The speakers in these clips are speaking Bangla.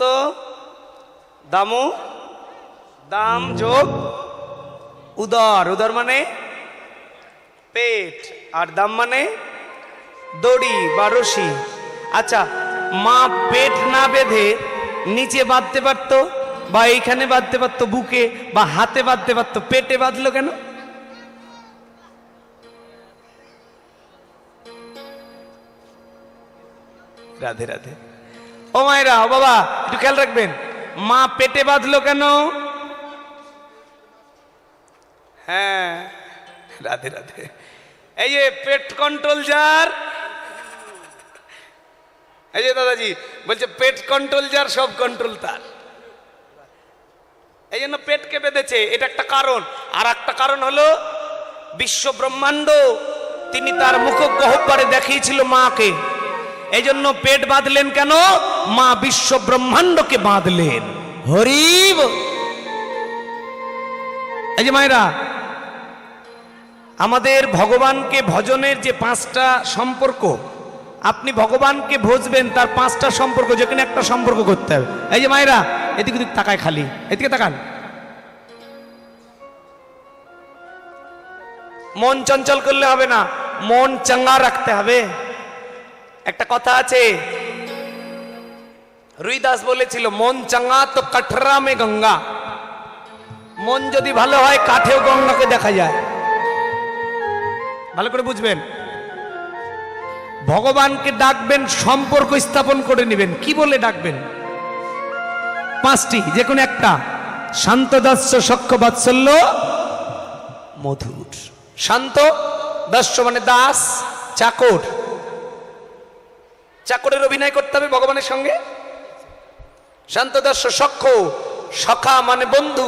তো? দামু, দাম যোগ উদর, উদর মানে পেট, আর দাম মানে দড়ি বা রশি। আচ্ছা, মা পেট না বেঁধে নিচে বাঁধতে পারতো, বা এইখানে বাঁধতে পারতো, বুকে বা হাতে বাঁধতে পারতো, পেটে বাঁধলো কেন? রাধে রাধে। ও মায়েরা, ও বাবা, একটু খেয়াল রাখবেন, মা পেটে বাঁধলো কেন? হ্যাঁ, রাধে রাধে। এই যে পেট কন্ট্রোল যার, এই যে দাদাজি বলছে পেট কন্ট্রোল যার, সব কন্ট্রোল তার। এই জন্য পেটকে বেঁধেছে, এটা একটা কারণ। আর একটা কারণ হলো বিশ্ব ব্রহ্মাণ্ড তিনি তার মুখ গহ্বরে দেখিয়েছিল মাকে। এই জন্য পেট বাঁধলেন কেন? মা বিশ্ব ব্রহ্মাণ্ডকে বাঁধলেন। হরিব। এই যে মায়েরা, আমাদের ভগবানকে ভজনের যে 5টা সম্পর্ক, আপনি ভগবানকে ভজবেন তার 5টা সম্পর্ক, যেখানে একটা সম্পর্ক করতে হবে। এই যে মায়েরা, এদিকে ওদিকে তাকায়, খালি এদিকে তাকান। মন চঞ্চল করলে হবে না, মন চাঙ্গা রাখতে হবে। একটা কথা আছে, রুইদাস বলেছিল, মন চাঙ্গা তো কাঠরা মে গঙ্গা। মন যদি ভালো হয়, কাঠেও গঙ্গাকে দেখা যায়। ভালো করে বুঝবেন, ভগবানকে ডাকবেন, সম্পর্ক স্থাপন করে নেবেন। কি বলে ডাকবেন? 5টি, যে কোনো একটা। শান্ত, দাস্য, সখ্য, বাৎসল্য, মধুর। শান্ত, দাস্য মানে দাস, চাকর। চাকরের অভিনয় করতে হবে ভগবানের সঙ্গে। শান্ত, দাস্য, সখ্য, সখা মানে বন্ধু।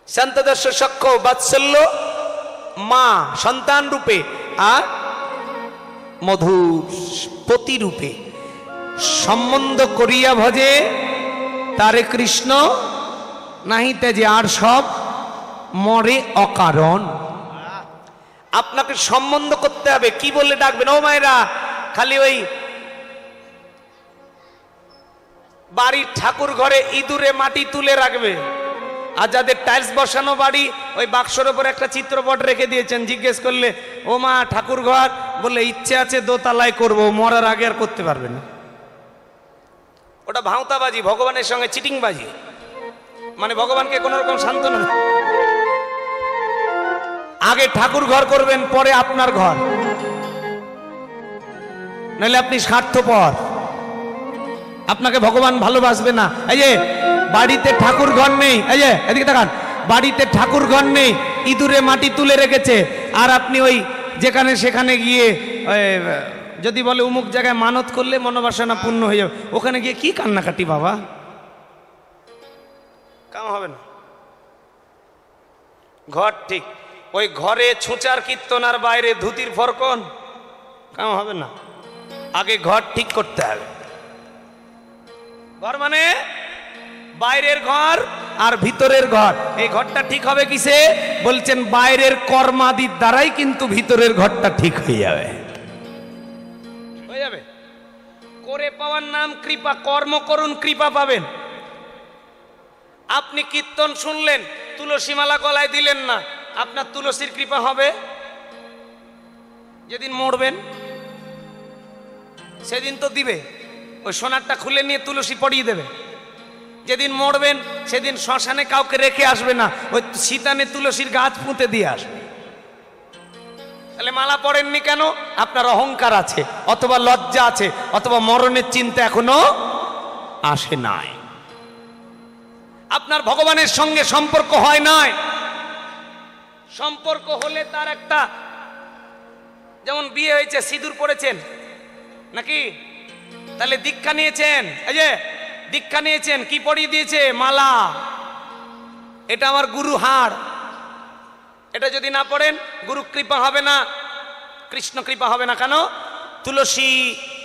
শান্ত, দাস্য, সখ্য, বাৎসল্য মা সন্তান রূপে, আর মধুর পতি রূপে। সম্বন্ধ করিয়া ভজে তারে কৃষ্ণ, নাহি তেজে আর সব মরে অকারণ। আপনাকে সম্বন্ধ করতে হবে। কি বলে ডাকবেন? ও মায়েরা, খালি ওই বাড়ির ঠাকুর ঘরে ইঁদুরে মাটি তুলে রাখবে, আর যাদের টাইলস বসানো বাড়ি, ওই বাক্সর উপর একটা চিত্রপট রেখে দিয়েছেন, জিজ্ঞেস করলে ও মা ঠাকুর ঘর, বলে ইচ্ছে আছে দোতলায় করবো, মরার আগে আর করতে পারবে না। ওটা ভাঁওতাবাজি, ভগবানের সঙ্গে চিটিংবাজি, মানে ভগবানকে কোন রকম সান্ত্বনা। আগে ঠাকুর ঘর করবেন, পরে আপনার ঘর, নাহলে আপনি স্বার্থপর, আপনাকে ভগবান ভালোবাসবে না। এই যে বাড়িতে ঠাকুর ঘর নেই, এই যে এদিকে তাকান, বাড়িতে ঠাকুর ঘর নেই, ইঁদুরে মাটি তুলে রেখেছে, আর আপনি ওই যেখানে সেখানে গিয়ে যদি বলে অমুক জায়গায় মানত করলে মনোবাসনা পূর্ণ হয়ে যাবে, ওখানে গিয়ে কি কান্নাকাটি বাবা, কাম হবে না। ঘর ঠিক, ওই ঘরে ছুঁচার কীর্তন আর বাইরে ধুতির ফরকন, কাম হবে না। আগে ঘর ঠিক করতে হবে। ঘর মানে বাইরের ঘর আর ভিতরের ঘর। এই ঘরটা ঠিক হবে কিসে? বলছেন বাইরের কর্মাদির দ্বারাই কিন্তু ভিতরের ঘরটা ঠিক হয়ে যাবে। হয়ে যাবে। করে পাওয়ার নাম কৃপা। কর্ম করুন, কৃপা পাবেন। আপনি কীর্তন শুনলেন, তুলসী মালা গলায় দিলেন না, আপনার তুলসীর কৃপা হবে? যেদিন মরবেন সেদিন তো দিবে, ওই সোনারটা খুলে নিয়ে তুলসী পড়িয়ে দেবে। যেদিন মরবেন সেদিন শ্মশানে কাউকে রেখে আসবে না, ওই শীতানে তুলসীর গাছ পুঁতে দিয়ে আসবে। তাহলে মালা পড়েননি কেন? আপনার অহংকার আছে, অথবা লজ্জা আছে, অথবা মরণের চিন্তা এখনো আসে নাই। আপনার ভগবানের সঙ্গে সম্পর্ক হয় নাই। সম্পর্ক হলে তার একটা, যেমন বিয়ে হয়েছে, সিঁদুর পড়েছেন নাকি? তাহলে দীক্ষা নিয়েছেন, এই যে দীক্ষা নিয়েছেন, কি পরিয়ে দিয়েছে? মালা। এটা আমার গুরু হাড়। এটা যদি না পড়েন গুরু কৃপা হবে না, কৃষ্ণ কৃপা হবে না। কেন? তুলসী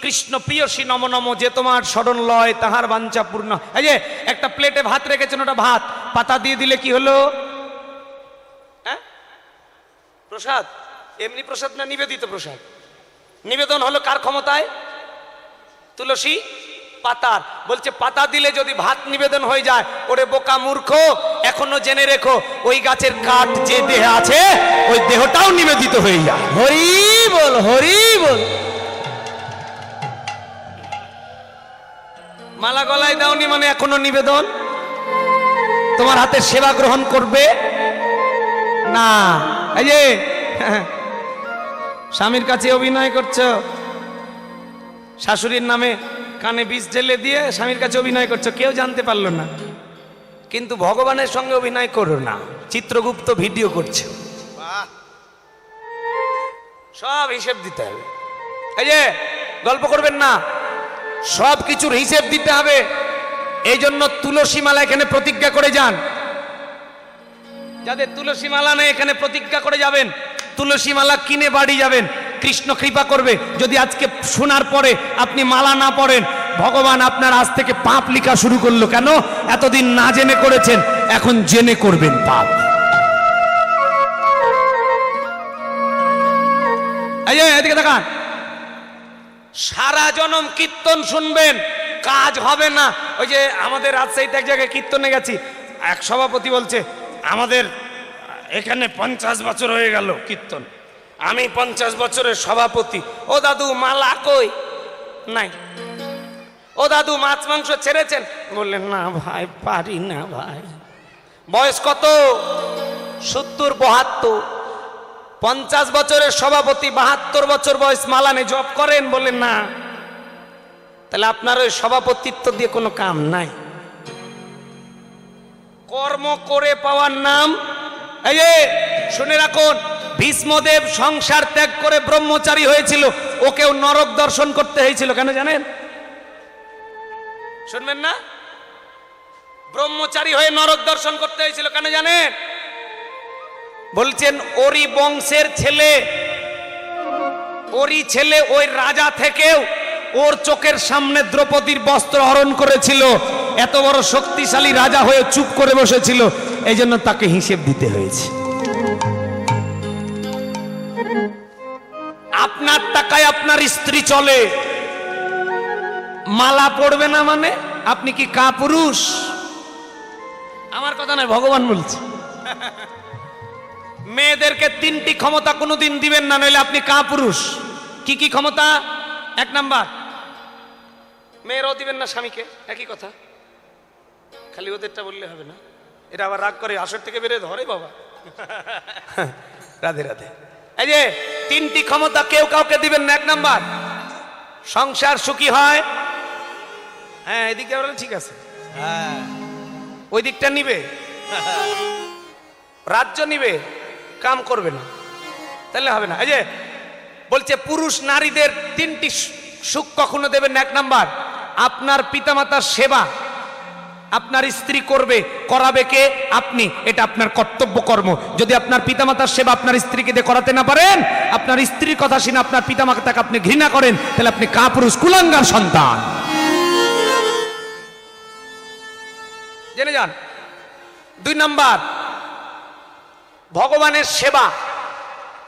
কৃষ্ণ প্রিয়সী নম নম, যে তোমার স্মরণ লয় তাহার বাঞ্ছা পূর্ণ। এই যে একটা প্লেটে ভাত রেখেছেন, ওটা ভাত পাতা দিয়ে দিলে কি হলো? হ্যাঁ, প্রসাদ। এমনি প্রসাদ না নিবেদিত প্রসাদ? নিবেদন হলো কার ক্ষমতায়? তুলসী পাতার, বলছে পাতা দিলে যদি ভাত নিবেদন হয়ে যায়, ওরে বোকা মূর্খ, এখনো জেনে রেখো ওই গাছের কাঠ যে দেহে আছে ওই দেহটাও নিবেদিত হয়ে যায়। হরি বল, হরি বল। মালা গলায় দাওনি মানে এখনো নিবেদন? তোমার হাতে সেবা গ্রহণ করবে না। এই যে স্বামীর কাছে অভিনয় করছো, শাশুড়ির নামে কানে বিষ ঢেলে দিয়ে স্বামীর কাছে অভিনয় করছো, কেউ জানতে পারলো না, কিন্তু ভগবানের সঙ্গে অভিনয় করো না, চিত্রগুপ্ত ভিডিও করছো। সব হিসেব দিতে হবে। এই যে গল্প করবেন না, সব কিছুর হিসেব দিতে হবে। এই জন্য তুলসী মালা এখানে প্রতিজ্ঞা করে যান। যাদের তুলসী মালা নেই এখানে প্রতিজ্ঞা করে যাবেন, তুলসী মালা কিনে বাড়ি যাবেন, কৃষ্ণ কৃপা করবে। যদি আজকে শোনার পরে আপনি মালা না পড়েন, ভগবান আপনার আজ থেকে পাপ লেখা শুরু করলো। কেন? এতদিন না জেনে করেছেন, এখন জেনে করবেন পাপ। এই যে এদিকে দেখান, সারা জনম কীর্তন শুনবেন, কাজ হবে না। ওই যে আমাদের রাজশাহীতে এক জায়গায় কীর্তনে গেছি, এক সভাপতি বলছে আমাদের এখানে 50 বছর হয়ে গেল কীর্তন, আমি 50 বছরের সভাপতি। ও দাদু মালা কই? নাই। ও দাদু মাছ মাংস ছেড়েছেন? বললেন না ভাই, পারি না ভাই। বয়স কত? 70 72। 50 বছরের সভাপতি, 72 বছর বয়স, মালা নেই, জব করেন? বললেন না। তাহলে আপনার ওই সভাপতিত্ব দিয়ে কোনো কাম নাই। কর্ম করে পাওয়ার নাম। এই যে শুনে রাখুন, ভীষ্মদেব সংসার ত্যাগ করে ব্রহ্মচারী হয়েছিল, ওকেও নরক দর্শন করতে হয়েছিল। কেন জানেন? শুনবেন না? ব্রহ্মচারী হয়ে নরক দর্শন করতে হয়েছিল কেন জানেন? বলছেন ওরই বংশের ছেলে, ওরই ছেলে ওই রাজা থেকেও ওর চোখের সামনে দ্রৌপদীর বস্ত্র হরণ করেছিল। এত বড় শক্তিশালী রাজা হয়ে চুপ করে বসেছিল, এই জন্য তাকে হিসেব দিতে হয়েছে। আপনার টাকায় আপনার স্ত্রী চলে, মালা পড়বে না মানে আপনি কি কাপুরুষ? আমার কথা নয়, ভগবান বলছে। মেয়েদেরকে 3টি ক্ষমতা কোনোদিন দিবেন না, নইলে আপনি কাপুরুষ। কি কি ক্ষমতা? 1 নাম্বার, মেয়েরাও দিবেন না স্বামীকে, একই কথা। খালি ওদেরটা বললে হবে না, এটা আবার রাগ করে আসর থেকে বেরোয় ধরে বাবা। রাধে রাধে। এই যে 3টি ক্ষমতা কেউ কাউকে দিবেন না। 1 নাম্বার, সংসার সুখী হয়। হ্যাঁ, এদিকে বলেন ঠিক আছে, হ্যাঁ ওই দিকটা নিবে, রাজ্য নিবে, কাম করবে না, তাহলে হবে না। এই যে বলছে পুরুষ নারীদের 3টি সুখ কখনো দেবেন না। 1 নাম্বার, আপনার পিতামাতার সেবা আপনার স্ত্রী করবে, করাবে কে? আপনি। এটা আপনার কর্তব্য কর্ম। যদি আপনার পিতামাতার সেবা আপনার স্ত্রীকে দিয়ে করাতে না পারেন, আপনার স্ত্রীর কথা শুনে আপনার পিতামাতাকে আপনি ঘৃণা করেন, তাহলে আপনি কাপুরুষ, কুলাঙ্গার সন্তান। জেনে যান। 2 নাম্বার, ভগবানের সেবা।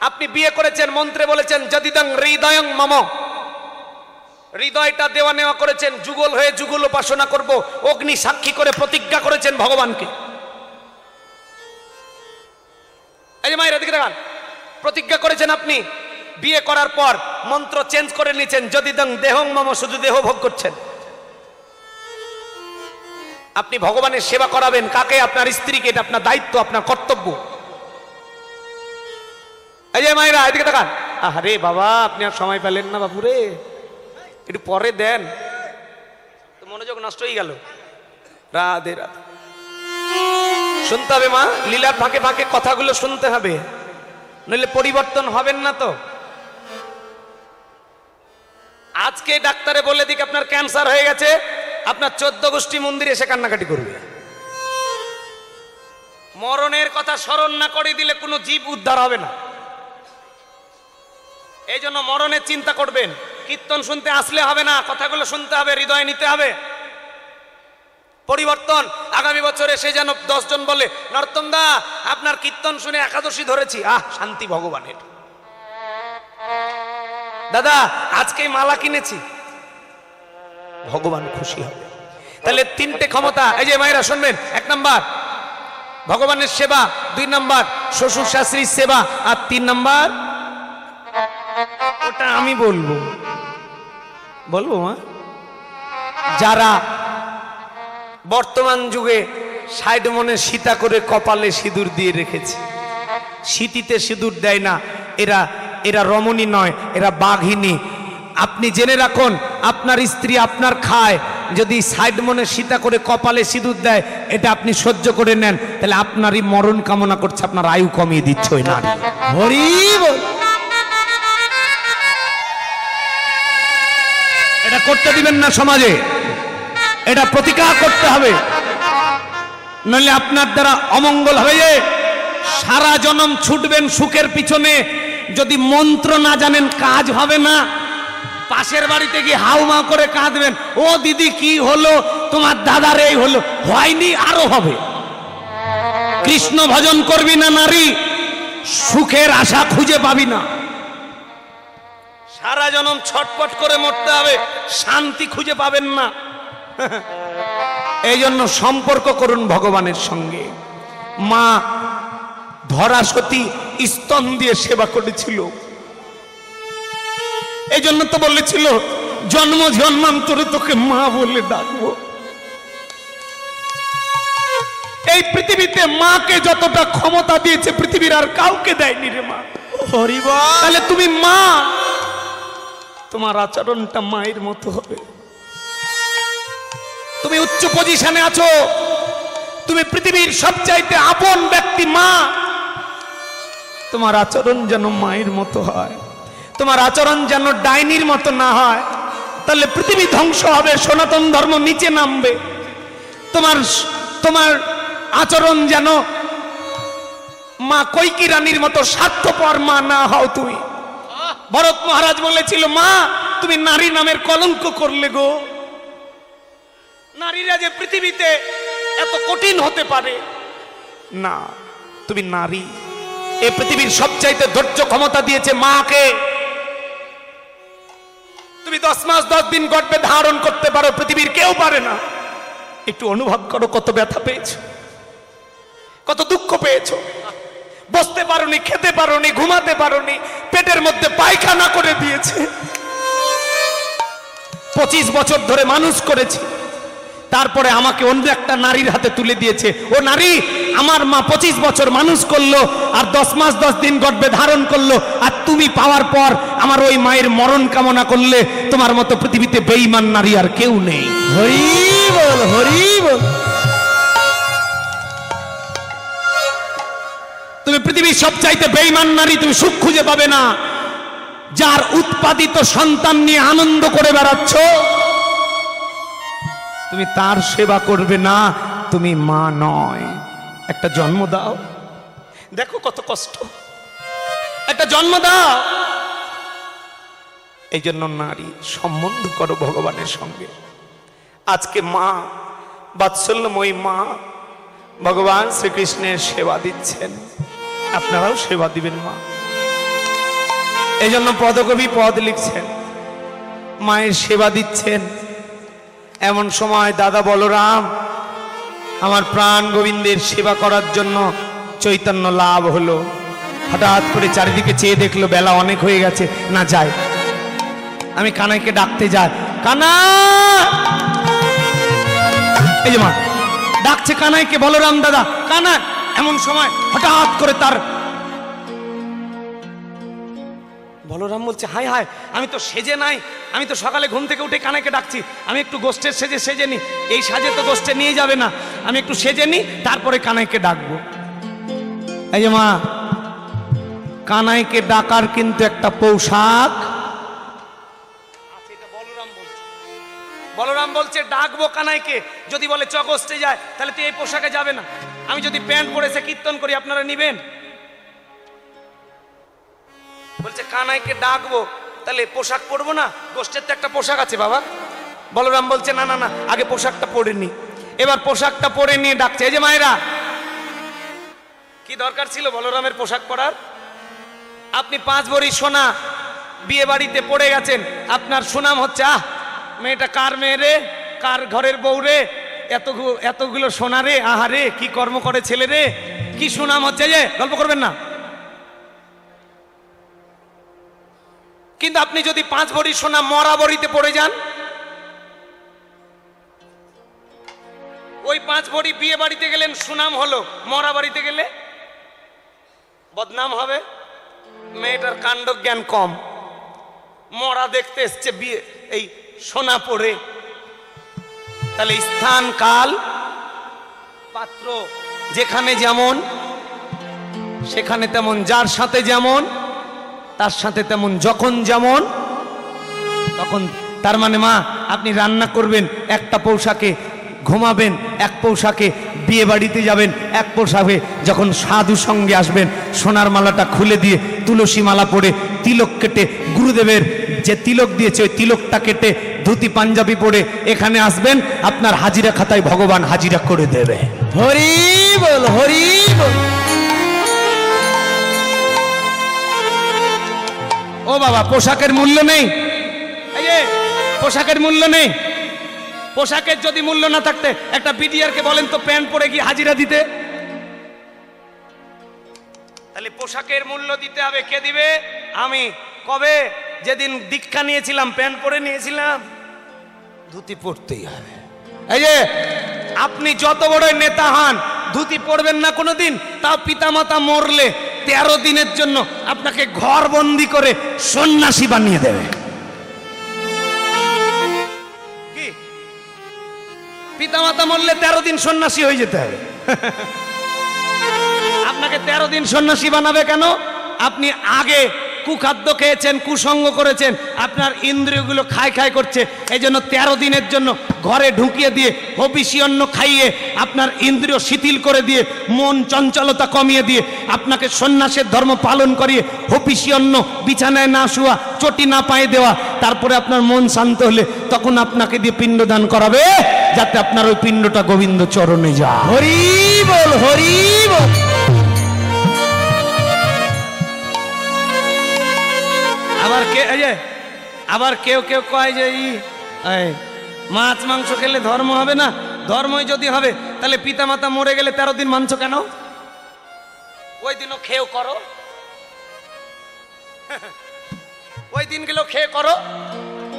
আপনি বিয়ে করেছেন, মন্ত্রে বলেছেন যদিদং হৃদয়ং মম, হৃদয়টা দেওয়া নেওয়া করেছেন, যুগল হয়ে যুগল উপাসনা করব, অগ্নি সাক্ষী করে প্রতিজ্ঞা করেছেন ভগবানকে। এই যে মায়ের দিকে দেখান, প্রতিজ্ঞা করেছেন আপনি। বিয়ে করার পর মন্ত্র চেঞ্জ করে নিয়েছেন, যদিদং দেহং মম, শুধু দেহ ভোগ করছেন। আপনি ভগবানের সেবা করাবেন কাকে? আপনার স্ত্রীকে। এটা আপনার দায়িত্ব, আপনার কর্তব্য। এই যে মায়েরা এদিকে দেখান। আরে বাবা, আপনি আর সময় পেলেন না বাপুরে, একটু পরে দেন তো, মনোযোগ নষ্ট হয়ে গেল। রাধে রাধে। শুনতে হবে মা, লীলার ফাঁকে ফাঁকে কথাগুলো শুনতে হবে, নইলে পরিবর্তন হবেন না তো। আজকে ডাক্তারে বলে দিক আপনার ক্যান্সার হয়ে গেছে, আপনার 14 গোষ্ঠী মন্দিরে এসে কান্নাকাটি করবে। মরণের কথা স্মরণ না করে দিলে কোনো জীব উদ্ধার হবে না। এই জন্য মরণের চিন্তা করবেন। কীর্তন শুনতে আসলে হবে না, কথাগুলো শুনতে হবে, হৃদয়ে নিতে হবে। পরিবর্তন আগামী বছরে সে যেন 10 জন বলে, নরোত্তম দা আপনার কীর্তন শুনে একাদশী ধরেছি। শান্তি ভগবানের। দাদা আজকেই মালা কিনেছি, ভগবান খুশি হবে। তাহলে তিনটে ক্ষমতা, এই যে মায়েরা শুনবেন, 1 নাম্বার ভগবানের সেবা, 2 নাম্বার শ্বশুর শাশুড়ির সেবা, আর 3 নাম্বার ওটা আমি বলবো মা, যারা বর্তমান যুগে সাইড মনে সীতা করে কপালে সিঁদুর দিয়ে রেখেছে, সিঁথিতে সিঁদুর দেয় না, এরা রমণী নয়, এরা বাঘিনী। আপনি জেনে রাখুন, আপনার স্ত্রী আপনার খায়, যদি সাইড মনে সীতা করে কপালে সিঁদুর দেয়, এটা আপনি সহ্য করে নেন, তাহলে আপনারই মরণ কামনা করছে, আপনার আয়ু কমিয়ে দিচ্ছে ওই নারী। হরি বল। এটা করতে দিবেন না সমাজে, এটা প্রতিকার করতে হবে, নইলে আপনার দ্বারা অমঙ্গল হবে। যে সারা জনম ছুটবেন সুখের পিছনে, যদি মন্ত্র না জানেন কাজ হবে না। পাশের বাড়িতে গিয়ে হাউমা করে কাঁদবেন, ও দিদি কি হলো, তোমার দাদার এই হলো, হয়নি আরো হবে। কৃষ্ণ ভজন করবি না নারী, সুখের আশা খুঁজে পাবি না। সারা জনম ছটপট করে মরতে হবে, শান্তি খুঁজে পাবেন না। এই জন্য সম্পর্ক করুন ভগবানের সঙ্গে। মা ধরাসতী স্তন দিয়ে সেবা করেছিল, এই জন্য তো বলেছিল জন্ম জন্মান্তরে তোকে মা বলে ডাকবো। এই পৃথিবীতে মাকে যতটা ক্ষমতা দিয়েছে পৃথিবীর আর কাউকে দেয়নি রে মা। হরি বল। তাহলে তুমি মা, তোমার আচরণটা মায়ের মতো হবে। তুমি উচ্চ পজিশনে আছো, তুমি পৃথিবীর সবচাইতে আপন ব্যক্তি মা, তোমার আচরণ যেন মায়ের মতো হয়, তোমার আচরণ যেন ডাইনির মতো না হয়, তাহলে পৃথিবী ধ্বংস হবে, সনাতন ধর্ম নিচে নামবে। তোমার আচরণ যেন মা কৈকি রানীর মতো স্বার্থপর মা না হও তুমি। ভরত মহারাজ বলেছিল, মা তুমি নারী নামের কলঙ্ক করলে গো। নারীরা যে পৃথিবীতে এত কঠিন হতে পারে না, তুমি নারী। এই পৃথিবীর সবচাইতে ধৈর্য ক্ষমতা দিয়েছে মাকে। তুমি 10 মাস 10 দিন গর্ভে ধারণ করতে পারো, পৃথিবীর কেউ পারে না। একটু অনুভব করো, কত ব্যথা পেয়েছো, কত দুঃখ পেয়েছো, বসতে পারোনি, খেতে পারোনি, ঘুমাতে পারোনি, পেটের মধ্যে পায়খানা করে দিয়েছে। 25 বছর ধরে মানুষ করেছি, তারপরে আমাকে অন্য একটা নারীর হাতে তুলে দিয়েছে। ও নারী, আমার মা 25 বছর মানুষ করলো, আর 10 মাস 10 দিন গর্ভে ধারণ করলো, আর তুমি পাওয়ার পর আমার ওই মায়ের মরণ কামনা করলে, তোমার মতো পৃথিবীতে বেঈমান নারী আর কেউ নেই। হরি বল, হরি বল। তুমি পৃথিবীর সবচাইতে বেঈমান নারী, তুমি সুখ খুঁজে পাবে না। যার উৎপাদিত সন্তান নিয়ে আনন্দ করে বেড়াচ্ছ, তুমি তার সেবা করবে না, তুমি মা নয়। একটা জন্ম দাও, দেখো কত কষ্ট, একটা জন্ম দাও। এই জন্য নারী সম্বন্ধ করো ভগবানের সঙ্গে। আজকে মা, বাৎসল্যময়ী মা ভগবান শ্রীকৃষ্ণের সেবা দিচ্ছেন, আপনারাও সেবা দিবেন মা। এই জন্য পদকবি পদ লিখছেন, মায়ের সেবা দিচ্ছেন। এমন সময় দাদা বলরাম আমার প্রাণ গোবিন্দের সেবা করার জন্য চৈতন্য লাভ হলো। হঠাৎ করে চারিদিকে চেয়ে দেখলো বেলা অনেক হয়ে গেছে, না যায়, আমি কানাইকে ডাকতে যাই। কানা, এই যে মা ডাকছে কানাইকে, বলরাম দাদা কানা। এমন সময় হঠাৎ করে তার বলরাম বলছে, হায় হায়, আমি তো সেজে নাই, আমি তো সকালে ঘুম থেকে উঠে কানাইকে ডাকছি, আমি একটু গোষ্ঠের সেজে নি, এই সাজে তো গোষ্ঠে নিয়ে যাবে না, আমি একটু সেজে নি, তারপরে কানাইকে ডাকবো। এই যে মা, কানাইকে ডাকার কিন্তু একটা পোশাক। বলরাম বলছে ডাকবো কানাইকে, যদি বলে চ গোষ্ঠে যায়, তাহলে তুই এই পোশাকে যাবে না। আমি যদি প্যান্ট পরেছে কীর্তন করি, আপনারা নিবেন? বলছে কানাইকে ডাকবো, তাহলে পোশাক পরবো না, গোষ্ঠের তো একটা পোশাক আছে বাবা। বলরাম বলছে না না না, আগে পোশাকটা পরে নি। এবার পোশাকটা পরে নিয়ে ডাকছে। এই যে মায়েরা, কি দরকার ছিল বলরামের পোশাক পরার? আপনি 5 ভরি সোনা বিয়ে বাড়িতে পড়ে গেছেন, আপনার সুনাম হচ্ছে, মেয়েটা কার মেয়ে রে, কার ঘরের বউ রে, এতগুলো সোনা রে, আহারে কি কর্ম করে ছেলে রে, কি সুনাম হচ্ছে, যে গল্প করবেন না। কিন্তু আপনি যদি 5 ভরি সোনা মরা বড়িতে পড়ে যান, ওই 5 ভরি বিয়ে বাড়িতে গেলেন সুনাম হলো, মরা বাড়িতে গেলে বদনাম হবে। মেয়েটার কাণ্ড জ্ঞান কম, মরা দেখতে এসছে বিয়ে এই সোনা পড়ে। তাহলে স্থান কাল পাত্র যেখানে যেমন সেখানে তেমন, যার সাথে যেমন তার সাথে তেমন, যখন যেমন তখন। তার মানে মা, আপনি রান্না করবেন একটা পোশাকে, ঘুমাবেন এক পোশাকে, বিয়ে বাড়িতে যাবেন এক পোশাকে, যখন সাধু সঙ্গে আসবেন সোনার মালাটা খুলে দিয়ে তুলসী মালা পরে তিলক কেটে, গুরুদেবের যে তিলক দিয়েছে ওই তিলকটা কেটে ধুতি পাঞ্জাবি পরে এখানে আসবেন, আপনার হাজিরা খাতায় ভগবান হাজিরা করে দেবে। হরি বল, হরি বল। ও বাবা, পোশাকের মূল্য নেই, এই যে পোশাকের মূল্য নেই। পোশাকের যদি মূল্য না থাকতে একটা বিডিআরকে বলেন তো প্যান্ট পরে গিয়ে হাজিরা দিতে। তাহলে পোশাকের মূল্য দিতে হবে। কে দিবে? আমি। কবে? যেদিন দীক্ষা নিয়েছিলাম প্যান্ট পরে নিয়েছিলাম, ধুতি পরতেই হবে। এই যে আপনি যত বড় নেতা হন, ধুতি পরবেন না কোনোদিন, তাও পিতামাতা মরলে 13 দিনের জন্য আপনাকে ঘর বন্দি করে সন্ন্যাসী বানিয়ে দেবে। কি পিতামাতা মরলে 13 দিন সন্ন্যাসী হয়ে যেতে হবে? আপনাকে 13 দিন সন্ন্যাসী বানাবে কেন? আপনি আগে কুখাদ্য খেয়েছেন, কুসঙ্গ করেছেন, আপনার ইন্দ্রিয়গুলো খাই খাই করছে, এই জন্য 13 দিনের জন্য ঘরে ঢুকিয়ে দিয়ে হবিষি অন্ন খাইয়ে আপনার ইন্দ্রিয় শিথিল করে দিয়ে মন চঞ্চলতা কমিয়ে দিয়ে আপনাকে সন্ন্যাসের ধর্ম পালন করিয়ে হবিষি অন্ন, বিছানায় না শোয়া, চটি না পায়ে দেওয়া, তারপরে আপনার মন শান্ত হলে তখন আপনাকে দিয়ে পিণ্ডদান করাবে, যাতে আপনার ওই পিণ্ডটা গোবিন্দ চরণে যায়। হরি বল, হরি বল। আবার কেউ কেউ কয় যে মাছ মাংস খেলে ধর্ম হবে না। ধর্মই যদি হবে তাহলে পিতামাতা মরে গেলে 13 দিন মাংস কেন? ওই দিনও খেয়েও করো, ওই দিনগুলো খেয়ে করো,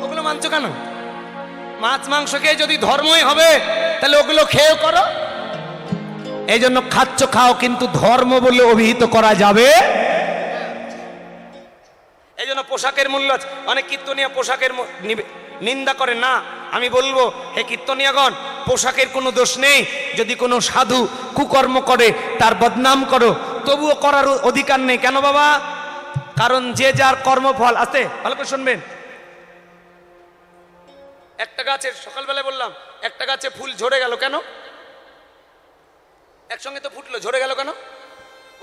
ওগুলো মাংস কেন? মাছ মাংস খেয়ে যদি ধর্মই হবে তাহলে ওগুলো খেয়েও করো। এই জন্য খাচ্ছ খাও, কিন্তু ধর্ম বলে অভিহিত করা যাবে। এই জন্য পোশাকের মূল্য আছে। অনেক কীর্তনীয় পোশাকের নিন্দা করে না। আমি বলবো, হে কীর্তনীয়গণ, পোশাকের কোনো দোষ নেই। যদি কোনো সাধু কুকর্ম করে, তার বদনাম করো, তবুও করার অধিকার নেই। কেন বাবা? কারণ যে যার কর্মফল আছে। ভালো করে শুনবেন। একটা গাছের, সকালবেলায় বললাম, একটা গাছে ফুল ঝরে গেল কেন? একসঙ্গে তো ফুটলো, ঝরে গেল কেন?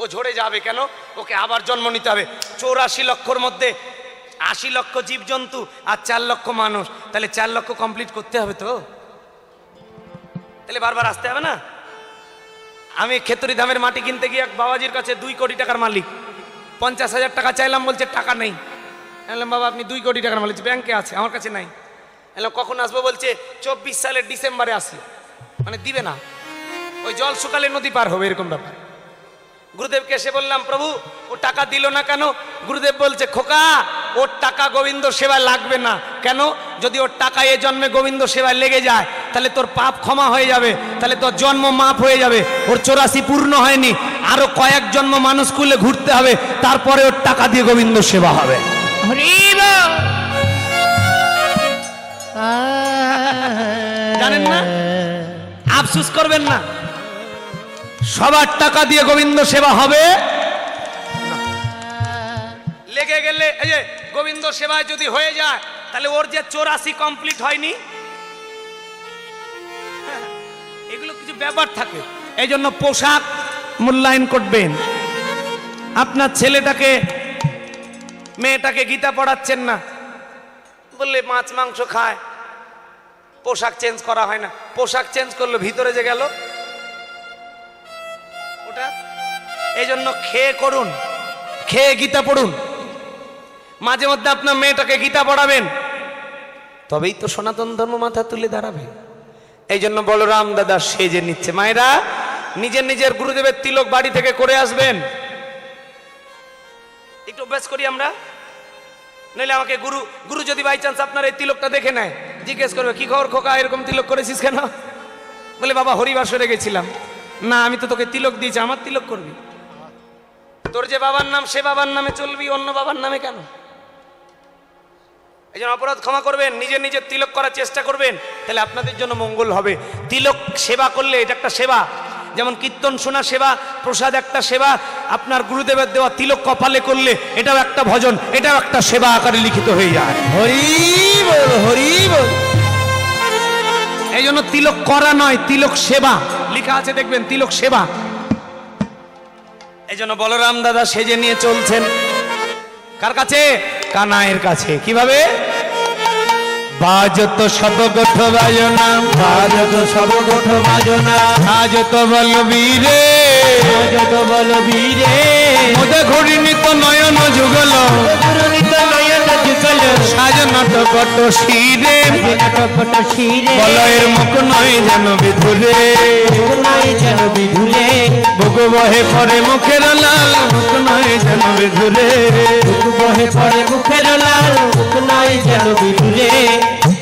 ও ঝরে যাবে কেন? ওকে আবার জন্ম নিতে হবে। 84 লক্ষর মধ্যে 80 লক্ষ জীবজন্তু আর 4 লক্ষ মানুষ, তাহলে 4 লক্ষ কমপ্লিট করতে হবে তো, তাহলে বারবার আসতে হবে না। আমি খেতরি ধামের মাটি কিনতে গিয়ে এক বাবাজির কাছে 2 কোটি টাকার মালিক, 50,000 টাকা চাইলাম, বলছে টাকা নেই। বললাম বাবা আপনি 2 কোটি টাকার মালিক, ব্যাংকে আছে, আমার কাছে নাই। বললাম কখন আসবো? বলছে 24 সালের ডিসেম্বরে আসি। মানে দিবে না, ওই জল শুকালে নদী পার হবে, এরকম ব্যাপার। গুরুদেবকে এসে বললাম, প্রভু ও টাকা দিল না কেন? গুরুদেব বলছে, খোকা ওর টাকা গোবিন্দ সেবায় লাগবে না। কেন? যদি ওর টাকা এ জন্মে গোবিন্দ সেবায় লেগে যায়, তাহলে তোর পাপ ক্ষমা হয়ে যাবে, তাহলে তোর জন্ম মাফ হয়ে যাবে। ওর 84 পূর্ণ হয়নি, আরো কয়েক জন্ম মানুষ কুলে ঘুরতে হবে, তারপরে ওর টাকা দিয়ে গোবিন্দ সেবা হবে। জানেন না? আফসোস করবেন না, সবার টাকা দিয়ে গোবিন্দ সেবা হবে লেগে গেলে। এই যে গোবিন্দ সেবায় যদি হয়ে যায়, তাহলে ওর যে 84 কমপ্লিট হয়নি, এগুলো কিছু ব্যাপার থাকে। এই জন্য পোশাক মূল্যায়ন করবেন। আপনার ছেলেটাকে, মেয়েটাকে গীতা পড়াচ্ছেন না, বললে মাছ মাংস খায়, পোশাক চেঞ্জ করা হয় না। পোশাক চেঞ্জ করলো, ভিতরে যে গেল ওটা। এই জন্য খেয়ে করুন, খেয়ে গীতা পড়ুন। মাঝে মধ্যে আপনার মেয়েটাকে গীতা পড়াবেন, তবেই তো সনাতন ধর্ম মাথা তুলে দাঁড়াবে। এই জন্য বলরাম দাদা সেজে নিচ্ছে। মায়েরা নিজের নিজের গুরুদেবের তিলক বাড়ি থেকে করে আসবেন। একটু অভ্যাস করি আমরা, নইলে আমাকে গুরু গুরু যদি বাই চান্স আপনার এই তিলকটা দেখে নেয়, জিজ্ঞেস করবে কি খবর খোকা, এরকম তিলক করেছিস কেন? বলে বাবা হরিবাসরে গেছিলাম। না, আমি তো তোকে তিলক দিয়েছি, আমার তিলক করবি? তোর যে বাবার নাম সে বাবার নামে চলবি, অন্য বাবার নামে কেন? এই জন্য অপরাধ ক্ষমা করবেন, নিজের নিজের তিলক করার চেষ্টা করবেন, তাহলে আপনাদের জন্য মঙ্গল হবে। তিলক সেবা করলে এটা একটা সেবা, যেমন কীর্তন শোনা সেবা, প্রসাদ একটা সেবা, আপনার গুরুদেবের দেওয়া তিলক কপালে করলে এটাও একটা ভজন, এটাও একটা সেবা আকারে লিখিত হয়ে যায়। হরি বল, হরি বল। এই জন্য তিলক করা নয়, তিলক সেবা লেখা আছে দেখবেন, তিলক সেবা। এই জন্য বলরাম দাদা সেজে নিয়ে চলছেন কার কাছে? কানাইয়ের কাছে। কিভাবে? বাজত সব গোঠ বাজনা, বাজত সব গোঠ বাজনা, আজত বলবীরে, আজত বলবীরে, মোদে ঘূর্ণিত নয়ন যুগল, ঘূর্ণিত নয়ন যুগল, সাজনত কট শিরে, সাজনত কট শিরে, বলয়ের মুখ নয় যেন বিধুরে, মুখ নয় যেন বিধুরে, বুক বহে পড়ে মুখের লাল, মুখ নয় যেন বিধুরে, বুক বহে পড়ে মুখের লাল, মুখ নয় যেন বিধুরে।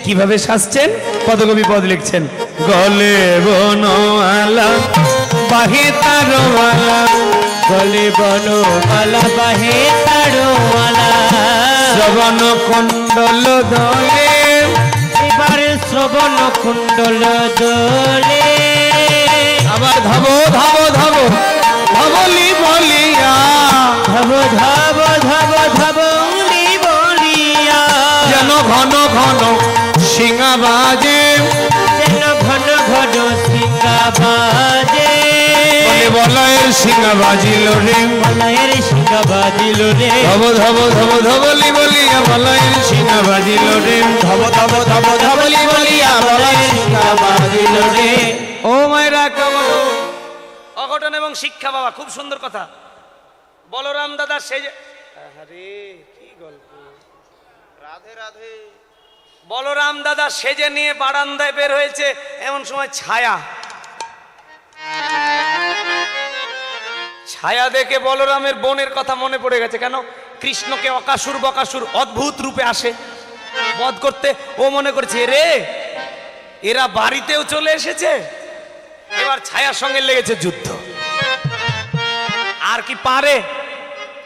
কিভাবে সাজছেন? পদকবি পদ লিখছেন। গলে বনমালা বাহে তারমালা, গলে বনমালা বাহে তারমালা, শ্রবণ কুণ্ডল দোলে, এবারে শ্রবণ কুণ্ডল দোলে, আবার ধাবো ধাবো ধাবো ধাবলি বলিয়া, ধাবো ধাবো ধাবো ধাবলি বলিয়া, যেন ঘন ঘন সিংহা বাজে, যেন ঘন ঘন সিংহা বাজে, বলে বলয়ের সিংহা বাজিল রে, বলয়ের সিংহা বাজিল রে, ধব ধব ধব ধবলি বলিয়া বলয়ের সিংহা বাজিল রে, ধব ধব ধব ধবলি বলিয়া বলয়ের সিংহা বাজিল রে। ও মায়েরা, কেমন অঘটন এবং শিক্ষা বাবা, খুব সুন্দর কথা। বলরাম দাদা সেজে, আরে কি গল্প, রাধে রাধে। বলরাম দাদা সেজে নিয়ে বারান্দায় বের হয়েছে, এমন সময় ছায়া, ছায়া দেখে বলরামের বোনের কথা মনে পড়ে গেছে। কেন? কৃষ্ণকে অকাসুর বকাসুর অদ্ভুত রূপে আসে বধ করতে। ও মনে করছে রে এরা বাড়িতেও চলে এসেছে, এবার ছায়ার সঙ্গে লেগেছে যুদ্ধ। আর কি পারে?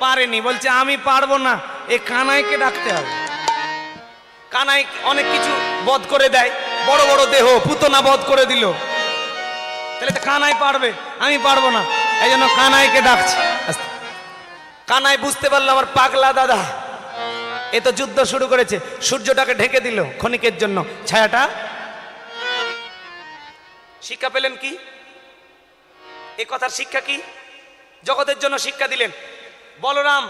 পারেনি, বলছে আমি পারবো না, এ কানাইকে ডাকতে হবে। কানাই অনেক কিছু বধ করে দেয়, বড় বড় দেহ, পুতনা বধ করে দিল, তাহলে তো কানাই পারবে, আমি পারবো না। এই জন্য কানাইকে ডাকছে। কানাই বুঝতে পারলো আমার পাগলা দাদা এ তো যুদ্ধ শুরু করেছে, সূর্যটাকে ঢেকে দিল ক্ষণিকের জন্য ছায়াটা। শিক্ষা পেলেন কি? এ কথার শিক্ষা কি? জগতের জন্য শিক্ষা দিলেন। বলরাম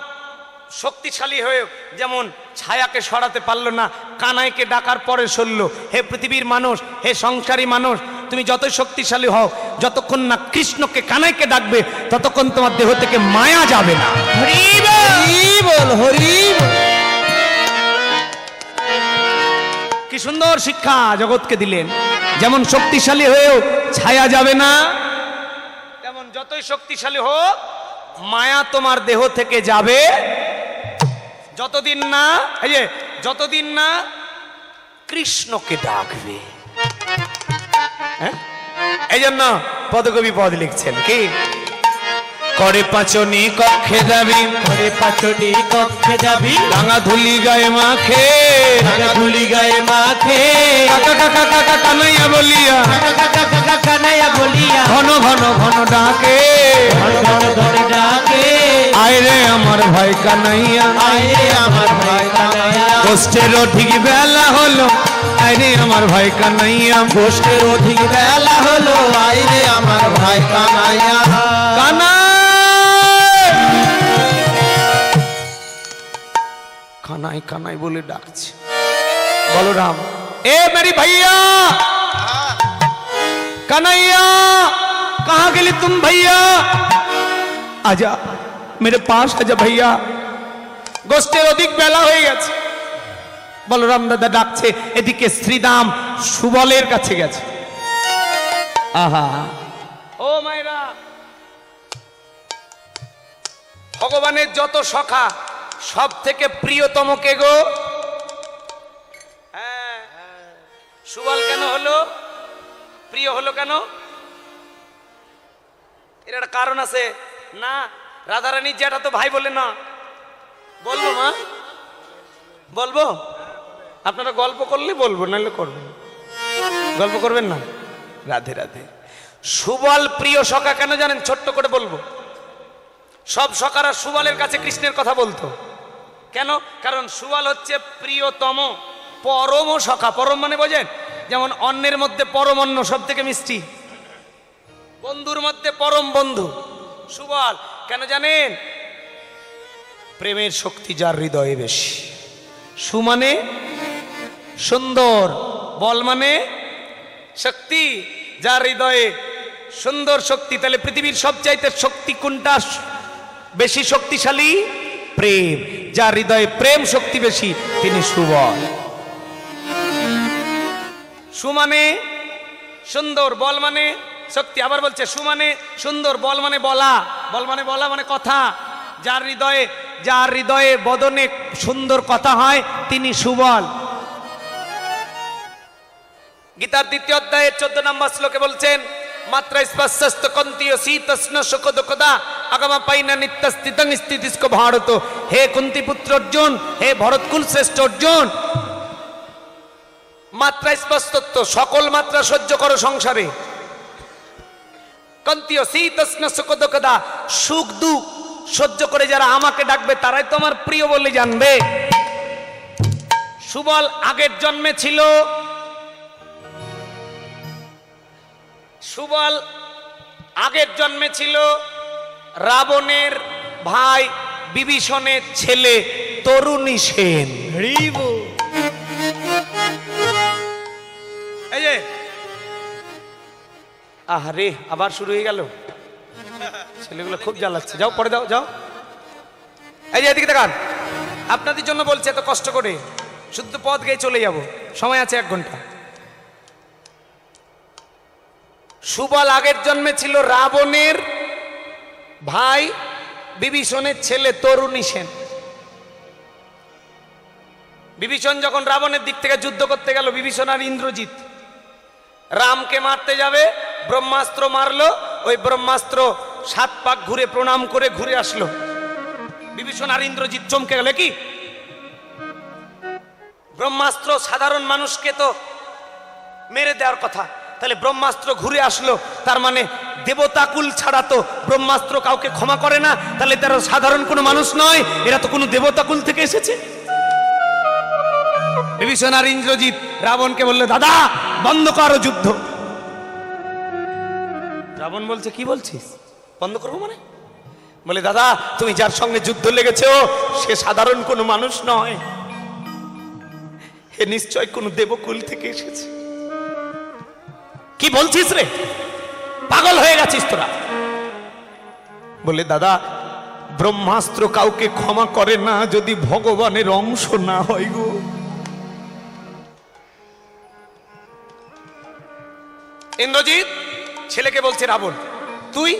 শক্তিশালী হয়ে যেমন ছায়াকে সরাতে পারলো না, কানাইকে ডাকার পরে সরল। হে পৃথিবীর মানুষ, হে সংসারী মানুষ, তুমি যতই শক্তিশালী হও, যতক্ষণ না কৃষ্ণকে কানাইকে ডাকবে ততক্ষণ তোমার দেহ থেকে মায়া যাবে না। হরি বল, হরি বল। কি সুন্দর শিক্ষা জগৎকে দিলেন। যেমন শক্তিশালী হয়েও ছায়া যাবে না, তেমন যতই শক্তিশালী হোক মায়া তোমার দেহ থেকে যাবে যতদিন না, এই যে যতদিন না কৃষ্ণকে ডাকবে। হ্যাঁ, এই জন্য পদকবি পদ লিখছেন কি? করে পাচনি কক্ষে যাবি, করে পাচনি কক্ষে যাবি, রাঙা ধুলি গায়ে মাখে, রাঙা ধুলি গায়ে মাখে, কাকা কাকা কাকা কানাইয়া বলিয়া, কাকা কাকা কাকা কানাইয়া বলিয়া, ঘন ঘন ঘন ডাকে, ঘন ঘন ঘন ডাকে, আয় রে আমার ভাই কানাইয়া, আয় রে আমার ভাই কানাইয়া, গোষ্ঠের অধিক বেলা হলো, আয় রে আমার ভাই কানাইয়া, গোষ্ঠের অধিক বেলা হলো, আয় রে আমার ভাই কানাইয়া। কানাই কানাই কানাই বলে ডাকছে। বলরাম, ए मेरी भैया, कन्हैया कहाँ के लिए तुम भैया? आजा मेरे पास आजा भैया, গোষ্ঠের অধিক বেলা হয়ে গেছে, বলরাম দাদা ডাকছে, এদিকে শ্রীদাম সুবলের কাছে গেছে। আহা, ও মায়েরা, ভগবানের যত সখা সব থেকে প্রিয়তম কে গো? হ্যাঁ, সুবল কেন হলো প্রিয় হলো কেন? এর একটা কারণ আছে না? রাধারানী যেটা তো ভাই বলে না, বলবো মা, বলবো? আপনারা গল্প করলে বলবো, নাহলে করবেন। গল্প করবেন না? রাধে রাধে। সুবল প্রিয় সখা কেন জানেন? ছোট্ট করে বলবো। সব সখারা সুবলের কাছে কৃষ্ণের কথা বলতো কেন? কারণ সুবল হচ্ছে প্রিয়তম পরম সখা। পরম মানে বোঝেন? যেমন অন্নের মধ্যে পরম অন্ন সব থেকে মিষ্টি, বন্ধুর মধ্যে পরম বন্ধু সুবল। কেন জানেন? প্রেমের শক্তি যার হৃদয়ে বেশি। সু মানে সুন্দর, বল মানে শক্তি, যার হৃদয়ে সুন্দর শক্তি। তাহলে পৃথিবীর সবচাইতে শক্তি কোনটা বেশি শক্তিশালী? প্রেম। যার হৃদয়ে প্রেম শক্তি বেশি তিনি সুবল। সু মানে সুন্দর, বল মানে শক্তি। আবার বলছে সু মানে সুন্দর, বল মানে বলা, বল মানে বলা মানে কথা। যার হৃদয়ে বদনে সুন্দর কথা হয় তিনি সুবল। গীতার 2য় অধ্যায়ের 14 নম্বর শ্লোকে বলছেন, মাত্রা স্পর্শস্ত কন্তীয় শীতস্ন শোকদোকদা আগামা পাইনা নিত্যস্থিতং স্থিতিস্ক ভারত। হে কুন্তি পুত্র অর্জুন, হে ভরতকুল শ্রেষ্ঠ অর্জুন, মাত্রা স্পষ্টত্ব, সকল মাত্রা সহ্য করো সংসারে। কন্তীয় শীতস্ন শোকদোকদা, সুখ দুঃখ সহ্য করে যারা আমাকে ডাকবে তারাই তো আমার প্রিয় বলে জানবে। সুবল আগের জন্মে ছিল, সুবল আগের জন্মে ছিল রাবণের ভাই বিভীষণের ছেলে তরুণী সেন। এই যে আহারে, আবার শুরু হয়ে গেল, ছেলেগুলো খুব জ্বালাচ্ছে। যাও পরে দাও, যাও। এই যে এদিকে দেখান, আপনাদের জন্য বলছে এত কষ্ট করে, শুদ্ধ পথ গিয়ে চলে যাব, সময় আছে 1 ঘন্টা। সুবল আগের জন্মে ছিল রাবণের ভাই বিভীষণের ছেলে তরুণী সেন। বিভীষণ যখন রাবণের দিক থেকে যুদ্ধ করতে গেল, বিভীষণ আর ইন্দ্রজিৎ রামকে মারতে যাবে, ব্রহ্মাস্ত্র মারলো, ওই ব্রহ্মাস্ত্র 7 পাক ঘুরে প্রণাম করে ঘুরে আসলো। বিভীষণ আর ইন্দ্রজিৎ চমকে গেল, কি ব্রহ্মাস্ত্র সাধারণ মানুষকে তো মেরে দেওয়ার কথা, তাহলে ব্রহ্মাস্ত্র ঘুরে আসলো, তার মানে দেবতাকুল ছাড়া তো ব্রহ্মাস্ত্র কাউকে ক্ষমা করে না, তাহলে তারা সাধারণ কোনো মানুষ নয়, এরা তো কোনো দেবতাকুল থেকে এসেছে। বিভীষণ আর ইন্দ্রজিৎ রাবণকে বললো, দাদা বন্ধ করো যুদ্ধ। রাবণ বলছে, কি বলছিস বন্ধ করবো মানে? বলে, দাদা তুমি যার সঙ্গে যুদ্ধ লেগেছো সে সাধারণ কোনো মানুষ নয়, হে নিশ্চয় কোনো দেবকুল থেকে এসেছে। কি বলছিস রে, পাগল হয়ে গেছিস তোরা? বলে, দাদা ব্রহ্মাস্ত্র কাউকে ক্ষমা করে না যদি ভগবানের অংশ না হয় গো। ইন্দ্রজিৎ ছেলেকে বলছে, রাবণ তুই?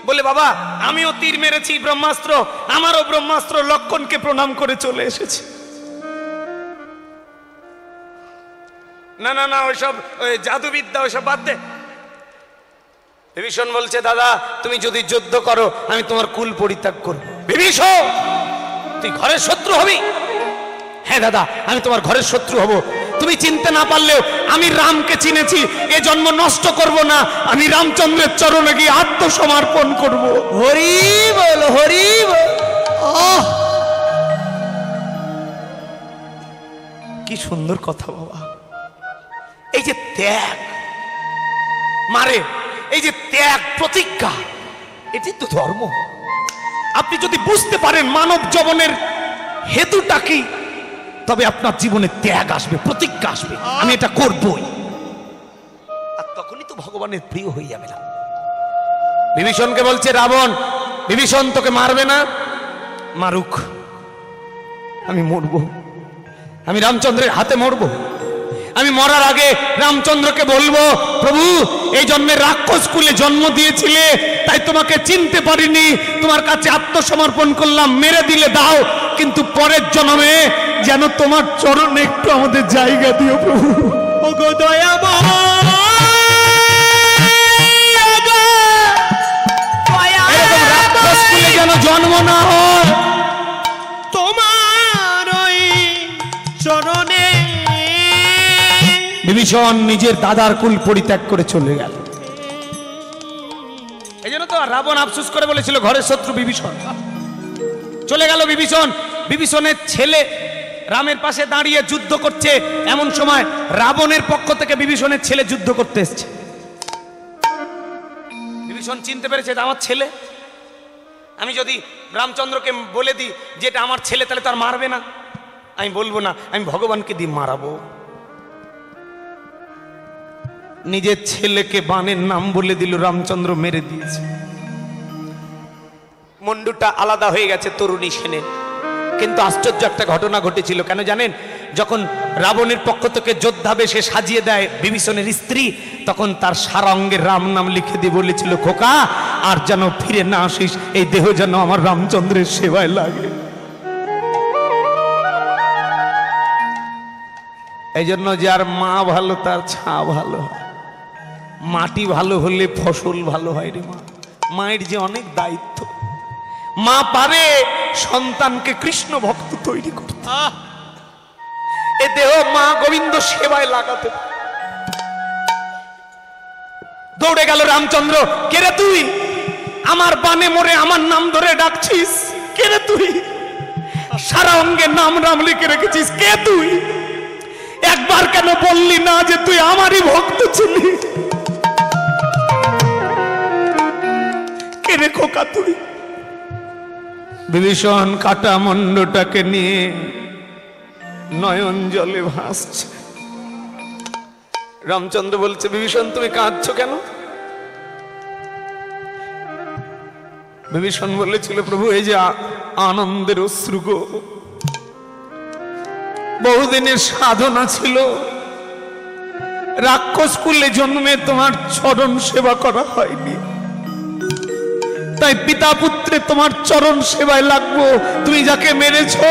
বলে, বাবা আমিও তীর মেরেছি ব্রহ্মাস্ত্র, আমারও ব্রহ্মাস্ত্র লক্ষণকে প্রণাম করে চলে এসেছে। না না না, ওইসব জাদুবিদ্যা ওইসব বাদ দে। বিভীষণ বলছে, দাদা তুমি যদি যুদ্ধ করো আমি তোমার কুল পরিত্যাগ করব। বিভীষণ তুই ঘরের শত্রু হবি? হ্যাঁ দাদা আমি তোমার ঘরের শত্রু হব। তুমি চিনতে না পারলেও আমি রামকে চিনেছি, এ জন্ম নষ্ট করব না, আমি রামচন্দ্রের চরণে গিয়ে আত্মসমর্পণ করব। হরি বল, হরি বল। কি সুন্দর কথা বাবা। এই যে ত্যাগ মারে, এই যে ত্যাগ প্রতিজ্ঞা, এটি তো ধর্ম। আপনি যদি বুঝতে পারেন মানব জীবনের হেতুটা কি, তবে আপনার জীবনে ত্যাগ আসবে, প্রতিজ্ঞা আসবে, আমি এটা করবই, আর তখনই তো ভগবানের প্রিয় হয়ে যাবে না। বিভীষণকে বলছে রাবণ, বিভীষণ তোকে মারবে না, মারুক, আমি মরবো। আমি রামচন্দ্রের হাতে মরবো। আমি মরার আগে রামচন্দ্রকে বলবো, প্রভু এই জন্মে রাক্ষস কুলে জন্ম দিয়েছিলে, তাই তোমাকে চিনতে পারিনি, তোমার কাছে আত্মসমর্পণ করলাম, মেরে দিলে দাও, কিন্তু পরের জন্মে যেন তোমার চরণে একটু আমাদের জায়গা দিও প্রভু। ওগো দয়াময়, এরকম রাক্ষস কুলে যেন জন্ম না হয়। তোমার ওই চরণে। বিভীষণ নিজের দাদার কুল পরিত্যাগ করে চলে গেল। এই জন্য তো রাবণ আফসোস করে বলেছিল ঘরের শত্রু বিভীষণ। চলে গেল বিভীষণ। বিভীষণের ছেলে রামের পাশে দাঁড়িয়ে যুদ্ধ করছে, এমন সময় রাবণের পক্ষ থেকে বিভীষণের ছেলে যুদ্ধ করতে এসছে। বিভীষণ চিনতে পেরেছে এটা আমার ছেলে। আমি যদি রামচন্দ্রকে বলে দিই যে এটা আমার ছেলে, তাহলে তার মারবে না। আমি বলবো না, আমি ভগবানকে দিয়ে মারাবো। নিজের ছেলেকে বানের নাম বলে দিল, রামচন্দ্র মেরে দিয়েছে। মুন্ডুটা আলাদা হয়ে গেছে তরুণী সেনের। কিন্তু আশ্চর্য একটা ঘটনা ঘটেছিল, কেন জানেন? যখন রাবণের পক্ষ থেকে যোদ্ধা বেশে সাজিয়ে দেয় বিভীষণের স্ত্রী, তখন তার সারা অঙ্গে রাম নাম লিখে দিয়ে বলেছিল, খোকা আর যেন ফিরে না আসিস, এই দেহ যেন আমার রামচন্দ্রের সেবায় লাগে। এই জন্য যার মা ভালো তার ছা ভালো হয়। মাটি ভালো হলে ফসল ভালো হয় রে মা। মায়ের যে অনেক দায়িত্ব। মা পারে সন্তানকে কৃষ্ণ ভক্ত তৈরি করতে। এ দেহ মা গোবিন্দ সেবায় লাগাতে। দৌড়ে গেল রামচন্দ্র। কে রে তুই? আমার বানে মরে আমার নাম ধরে ডাকছিস? কে রে তুই? সারা অঙ্গে নাম রাম লিখে রেখেছিস, কে তুই? একবার কেন বললি না যে তুই আমারই ভক্ত ছিলি? কে রে খোকা তুই? বিভীষণ কাটা মণ্ডটাকে নিয়ে নয়ন জলে ভাসছে। রামচন্দ্র বলছে, বিভীষণ তুমি কাঁদছো কেন? বিভীষণ বলেছিল, প্রভু এই যে আনন্দের অশ্রু গো, বহুদিনের সাধনা ছিল, রাক্ষস কুলে জন্মে তোমার চরণ সেবা করা হয়নি, তাই পিতা পুত্রে তোমার চরণ সেবায় লাগবো। তুমি যাকে মেরেছো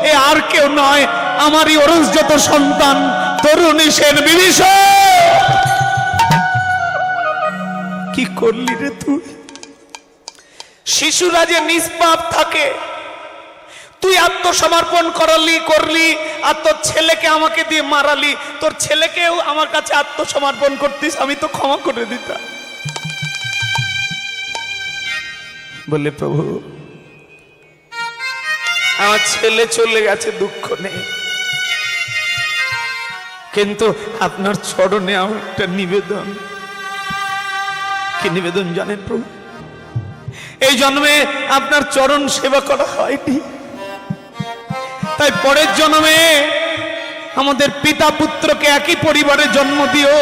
এ আর কেউ নয়, আমারই ওরস যত সন্তান তরুণী সেন বিভীষণ। কি করলি রে তুই? শিশুরা যে নিষ্পাপ থাকে, তুই আত্মসমর্পণ করলি আর তোর ছেলেকে আমাকে দিয়ে মারালি। তোর ছেলেকেও আমার কাছে আত্মসমর্পণ করতিস, আমি তো ক্ষমা করে দিতাম। বলে, প্রভু আমার ছেলে চলে গেছে, দুঃখ নেই, কিন্তু আপনার চরণে আমার একটা নিবেদন। কি নিবেদন জানেন প্রভু? এই জন্মে আপনার চরণ সেবা করা হয়নি, তাই পরের জন্মে আমাদের পিতা পুত্রকে একই পরিবারে জন্ম দিও।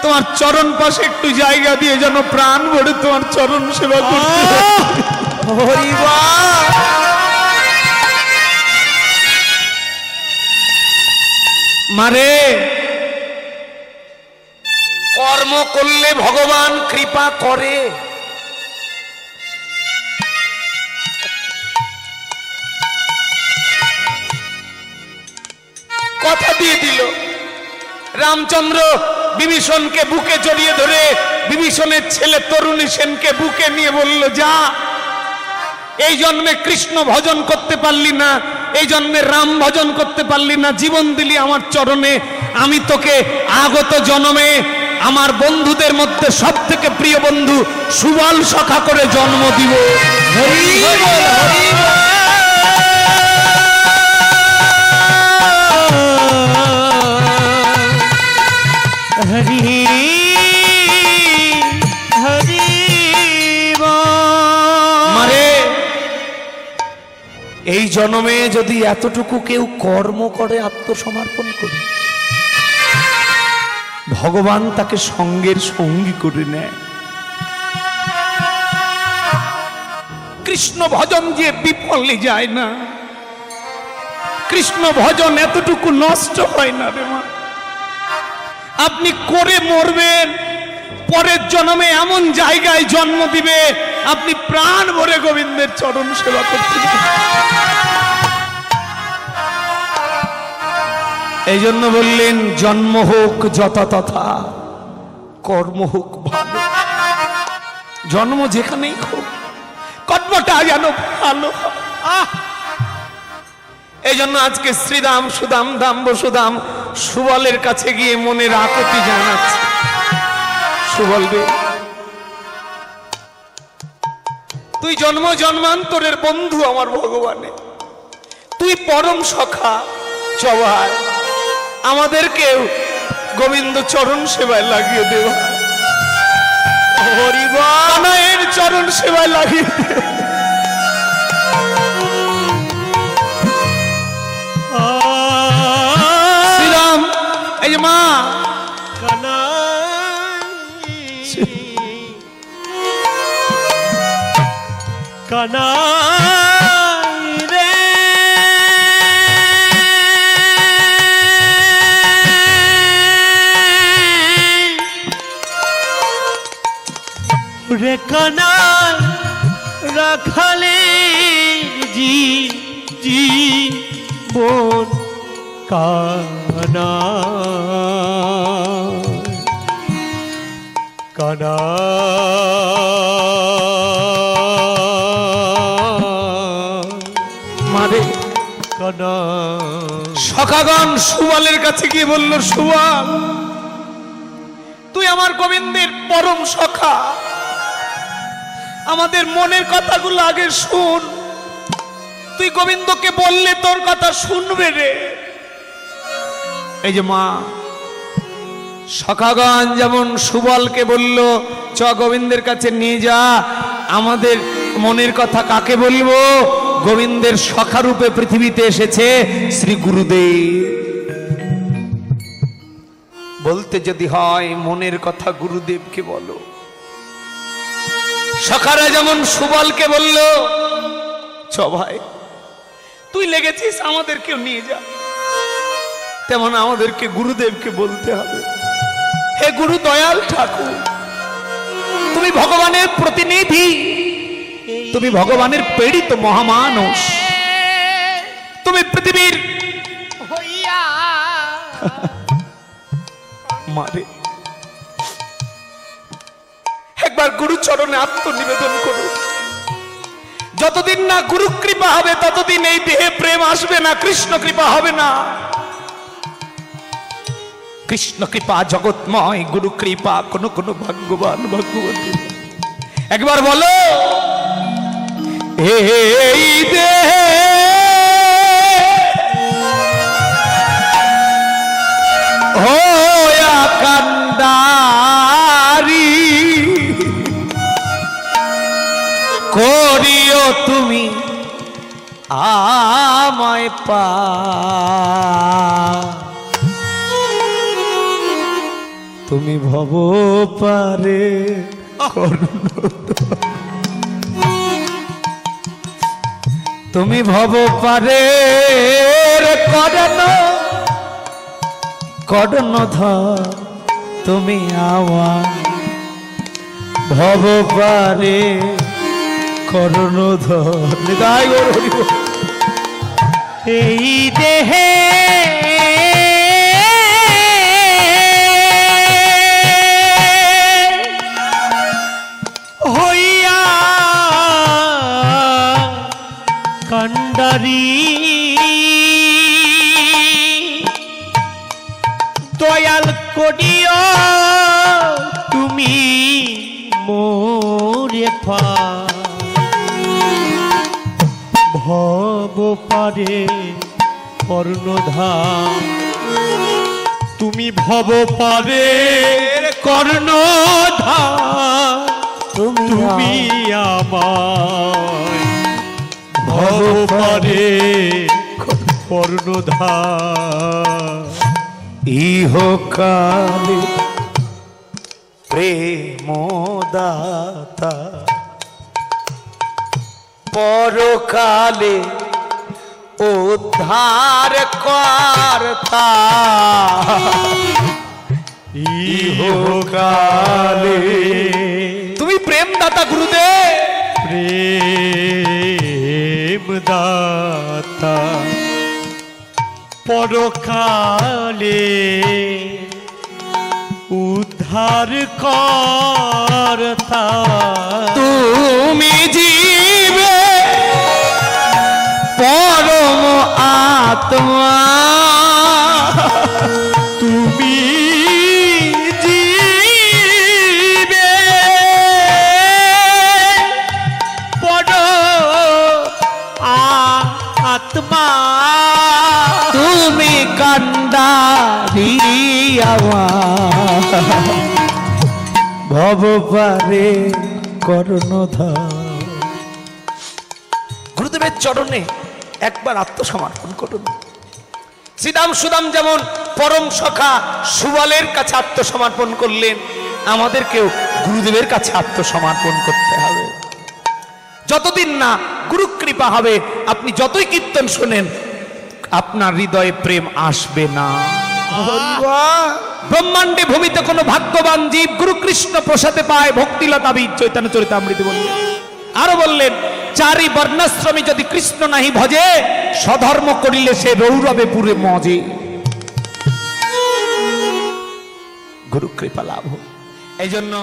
তোমার চরণ পাশে একটু জায়গা দিয়ে যেন প্রাণ ভরে তোমার চরণ সেবা করতে। মারে, কর্ম করলে ভগবান কৃপা করে। কথা দিয়ে দিল। রামচন্দ্র বিভীষণকে বুকে জড়িয়ে ধরে বিভীষণের ছেলে তরুণী সেনকে বুকে নিয়ে বলল, যা, এই জন্মে কৃষ্ণ ভজন করতে পারলি না, এই জন্মে রাম ভজন করতে পারলি না, জীবন দিলি আমার চরণে, আমি তোকে আগত জন্মে আমার বন্ধুদের মধ্যে সব থেকে প্রিয় বন্ধু সুবল সখা করে জন্ম দিব। হরি বল, হরি বল। হরি হরি মারে, এই জন্মে যদি এতটুকু কেউ কর্ম করে, আত্মসমর্পণ করে, ভগবান তাকে সঙ্গের সঙ্গী করে নেয়। কৃষ্ণ ভজন যে বিফলে যায় না, কৃষ্ণ ভজন এতটুকু নষ্ট হয় না রে মা। আপনি করে মরবেন, পরের জন্মে এমন জায়গায় জন্ম দিবে আপনি প্রাণ ভরে গোবিন্দের চরণ সেবা করতে পারবেন। এই জন্য বললেন জন্ম হোক যথা তথা, কর্ম হোক ভালো। জন্ম যেখানেই হোক, কর্মটা যেন ভালো হয়। এই জন্য আজকে শ্রীদাম সুদাম দাম বসুদাম সুবলের কাছে গিয়ে মনের আকুতি জানাচ্ছে, সুবল রে, তুই জন্ম জন্মান্তরের বন্ধু আমার ভগবানে, তুই পরম সখা, চবায় আমাদেরকেও গোবিন্দ চরণ সেবায় লাগিয়ে দেওয়া, হরিবানের চরণ সেবায় লাগিয়ে দে। শ্রীরাম, এই যে মা কানাই রে, রে কানাই রাখালে জি জি বোন কানা কানা মারে কানা। সখাগণ সুবলের কাছে গিয়ে বলল, সুবল তুই আমার গোবিন্দের পরম সখা, আমাদের মনের কথাগুলো আগে শুন, তুই গোবিন্দকে বললে তোর কথা শুনবে রে। এই যে মা সখাগণ যেমন সুবলকে বলল চ গোবিন্দের কাছে নিয়ে যা, আমাদের মনের কথা কাকে বলবো? গোবিন্দের সখারূপে পৃথিবীতে এসেছে শ্রী গুরুদেব। বলতে যদি হয় মনের কথা গুরুদেবকে বলো। সখারা যেমন সুবলকে বলল চ ভাই তুই লেগেছিস আমাদেরকেও নিয়ে যা, তেমন আমাদেরকে গুরুদেবকে বলতে হবে, হে গুরু দয়াল ঠাকুর, তুমি ভগবানের প্রতিনিধি, তুমি ভগবানের প্রেরিত মহামানস, তুমি পৃথিবীর হইয়া মারে একবার গুরু চরণে আত্মনিবেদন করুন। যতদিন না গুরু কৃপা হবে ততদিন এই দেহে প্রেম আসবে না, কৃষ্ণ কৃপা হবে না। কৃষ্ণ কৃপা জগৎময়, গুরু কৃপা কোন কোন ভাগ্যবান ভাগ্যবতী। একবার বলো, এই দেহে হোয়া কান্ডারি করিও তুমি আমায় পা, তুমি ভব পারে তুমি ভব পারে কর্ণ কর্ণধর, তুমি আমার ভব পারে কর্ণধর। নিতাই গৌর হরি বল। এই দেহে হইয়া কান্ডারি দয়াল করিও তুমি মোরে পা, ভব পারে কর্ণধার, তুমি ভব পারে কর্ণধার, তুমি আমার ভব পারে কর্ণধার। ইহকালে প্রেমদাতা, পরকালে উদ্ধার কর্তা ইহকালে তুমি প্রেম দাতা গুরুদেব। প্রেম দাতা পরকালে উদ্ধার কর্তা তুমি জীবে পরম আত্মা, তুমি জীবে বড় আত্মা তুমি কান্ডারি আমার ভব পারে কর্ণধার। গুরুদেবের চরণে একবার আত্মসমর্পণ করুন। শ্রীদাম সুদাম যেমন পরম সখা সুবলের কাছে আত্মসমর্পণ করলেন, আমাদেরকেও গুরুদেবের কাছে আত্মসমর্পণ করতে হবে। যতদিন না গুরু কৃপা হবে, আপনি যতই কীর্তন শোনেন আপনার হৃদয়ে প্রেম আসবে না। ব্রহ্মাণ্ডে ভূমিতে কোনো ভাগ্যবান জীব গুরু কৃষ্ণ প্রসাদে পায় ভক্তিলতা বীজ চৈতন্য চরিতামৃত বললেন। আরো বললেন, চারি বর্ণাশ্রমী যদি কৃষ্ণ নাহি ভজে, স্বধর্ম করিলে সে রৌরবে পুরে মজে। গুরু কৃপা লাভ। এই জন্য